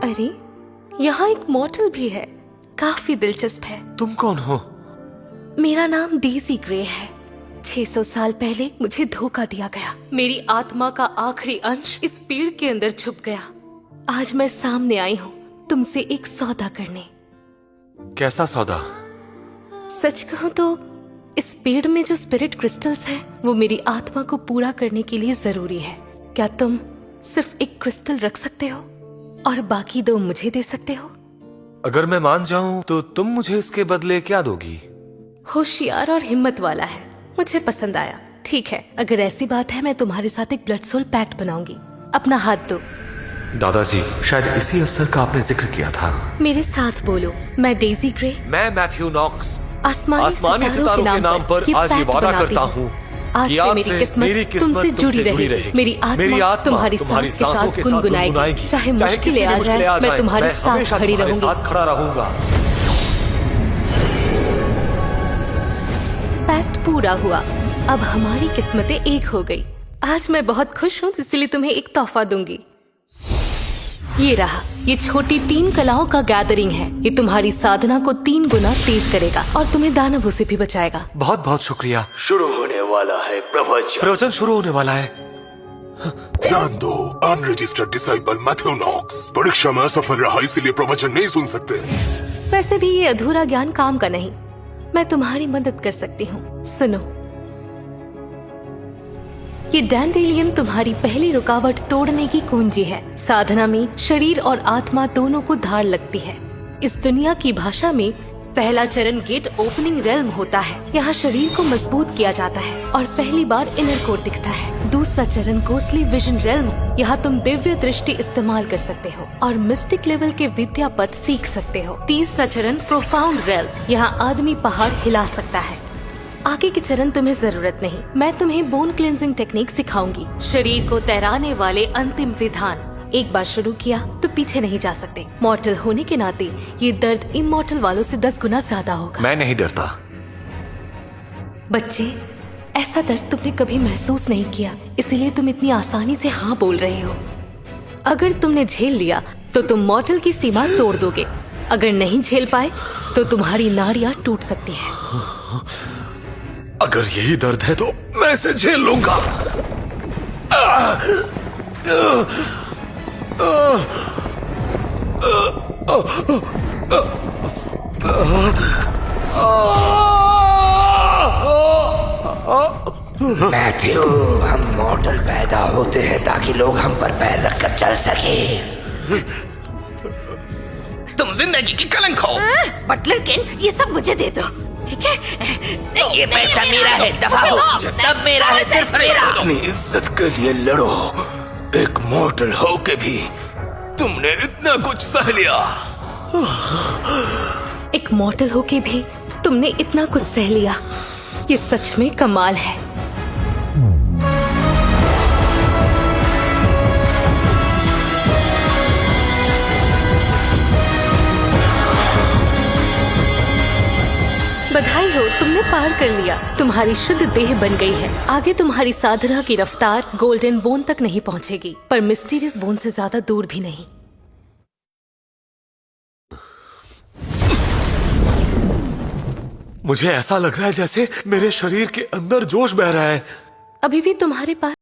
अरे, यहाँ एक मॉडल भी है, काफी दिलचस्प है। तुम कौन हो? मेरा नाम डेजी ग्रे है। 600 साल पहले मुझे धोखा दिया गया। मेरी आत्मा का आखिरी अंश इस पेड़ के अंदर छुप गया। आज मैं सामने आई हूँ तुमसे एक सौदा करने। कैसा सौदा? सच कहूँ तो इस पेड़ में जो स्पिरिट क्रिस्टल्स हैं, वो मेरी आत्मा को पूरा करने के लिए जरूरी है। क्या तुम सिर्फ एक क्रिस्टल रख सकते हो और बाकी 2 मुझे दे सकते हो? अगर मैं मान जाऊं तो तुम मुझे इसके बदले क्या दोगी? होशियार और हिम्मत वाला है, मुझे पसंद आया। ठीक है, अगर ऐसी बात है मैं तुम्हारे साथ एक ब्लड सोल पैक्ट बनाऊंगी। अपना हाथ दो। दादाजी, शायद इसी अवसर का आपने जिक्र किया था। मेरे साथ बोलो। मैं डेजी ग्रे, मैं मैथ्यू नॉक्स, आसमानी सितारों के नाम पर आज ये वादा करता हूँ आज से मेरी किस्मत तुमसे जुड़ी रहेगी। मेरी आत्मा तुम्हारी सांस के साथ गुनगुनाएगी। चाहे मुश्किलें आ जाए, मैं तुम्हारे साथ खड़ी रहूंगा। पैक्ट पूरा हुआ। अब हमारी किस्मतें एक हो गई। आज मैं बहुत खुश हूँ, इसलिए तुम्हें एक तोहफा दूंगी। ये रहा। ये छोटी 3 कलाओं का गैदरिंग है। ये तुम्हारी साधना को 3 गुना तेज करेगा और तुम्हें दानवों से भी बचाएगा। बहुत बहुत शुक्रिया। शुरू होने वाला है प्रवचन शुरू होने वाला है। ध्यान दो, अनरजिस्टर्ड डिसाइपल मैथ्यू नॉक्स परीक्षा में असफल रहा, इसलिए प्रवचन नहीं सुन सकते। वैसे भी ये अधूरा ज्ञान काम का नहीं। मैं तुम्हारी मदद कर सकती हूँ। सुनो, ये डैंडेलियन तुम्हारी पहली रुकावट तोड़ने की कुंजी है। साधना में शरीर और आत्मा दोनों को धार लगती है। इस दुनिया की भाषा में पहला चरण गेट ओपनिंग रेल्म होता है। यहाँ शरीर को मजबूत किया जाता है और पहली बार इनर कोर दिखता है। दूसरा चरण गोस्टली विजन रेल्म। यहाँ तुम दिव्य दृष्टि इस्तेमाल कर सकते हो और मिस्टिक लेवल के विद्या पद सीख सकते हो। तीसरा चरण प्रोफाउंड रेल्म। यहाँ आदमी पहाड़ हिला सकता है। आगे के चरण तुम्हें जरूरत नहीं। मैं तुम्हें बोन क्लेंजिंग टेक्निक सिखाऊंगी, शरीर को तैराने वाले अंतिम विधान। एक बार शुरू किया तो पीछे नहीं जा सकते। मॉर्टल होने के नाते ये दर्द इमॉर्टल वालों से 10 गुना ज्यादा होगा। मैं नहीं डरता। बच्चे, ऐसा दर्द तुमने कभी महसूस नहीं किया, इसलिए तुम इतनी आसानी से हाँ बोल रहे हो। अगर तुमने झेल लिया तो तुम मॉर्टल की सीमा तोड़ दोगे। अगर नहीं झेल पाए तो तुम्हारी नाड़ियाँ टूट सकती है। अगर यही दर्द है तो मैं इसे झेल लूंगा। मैथ्यू, हम मॉडल पैदा होते हैं ताकि लोग हम पर पैर रखकर चल सके। तुम जिंदगी की कलंक हो। बटलर केन, ये सब मुझे दे दो, ठीक है? नहीं, ये पैसा मेरा है। दफा हो, सब मेरा है, सिर्फ मेरा। अपनी इज्जत के लिए लड़ो। एक मॉडल हो के भी तुमने इतना कुछ सह लिया। एक मॉर्टल होके भी तुमने इतना कुछ सह लिया। ये सच में कमाल है। बधाई हो, तुमने पार कर लिया। तुम्हारी शुद्ध देह बन गई है। आगे तुम्हारी साधना की रफ्तार गोल्डन बोन तक नहीं पहुंचेगी, पर मिस्टीरियस बोन से ज्यादा दूर भी नहीं। मुझे ऐसा लग रहा है जैसे मेरे शरीर के अंदर जोश बह रहा है। अभी भी तुम्हारे पास